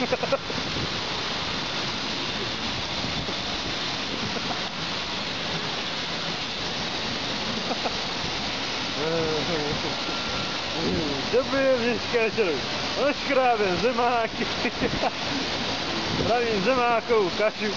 Dobrý dneska večer. Oškrábem zemáky. Pravím zemákov, kašu.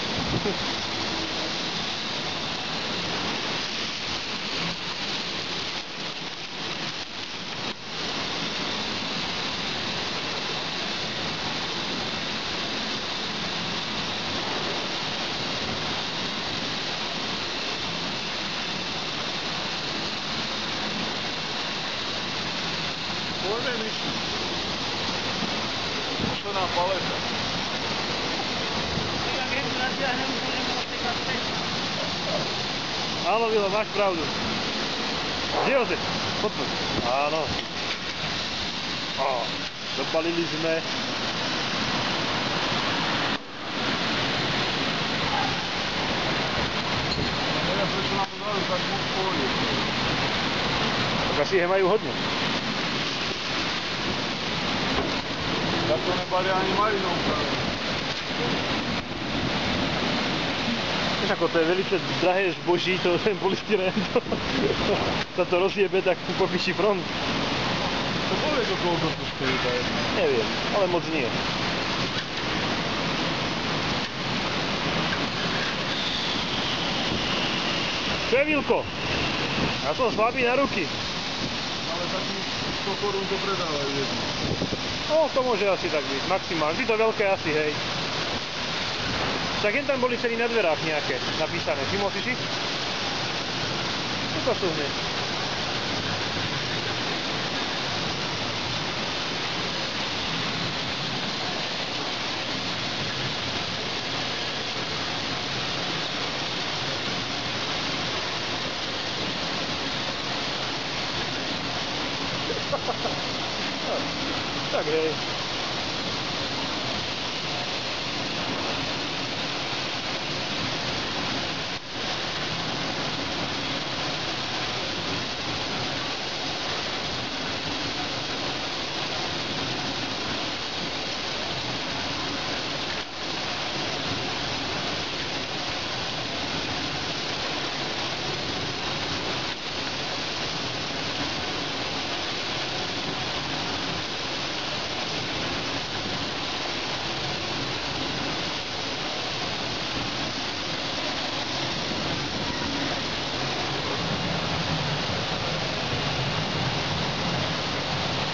Pojďme myši. Pošlo nám paleta. Áno, Vilo, máš pravdu. Kde Jozef? Poďme. Áno. Dopalili sme. Ja prečo nám to dali tak moc pôjde. Tak asi je majú hodne. Ja to nebali ani marinou práve. Vieš ako, to je velice drahé zboží, to ten polystyrén, sa to rozjebe, tak popíši front. To povie to koľko to stojí tá jedna. Neviem, ale moc nie. Čo je, Vilko? Ja som slabý na ruky. Ale takých 100 korún to predávajú jedno. No, to môže asi tak byť, maximálne. Vždy to veľké asi, hej. Tak jen tam boli ceny na dverách nejaké napísané. Všimol si si? No to sú hneď. Tak hej.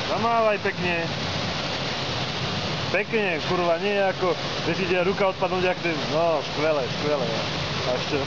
Zamávaj pekne. Pekne, kurva, nie ako, že si ide ruka odpadnúť, jak ten, no, skvelé, skvelé. A čo?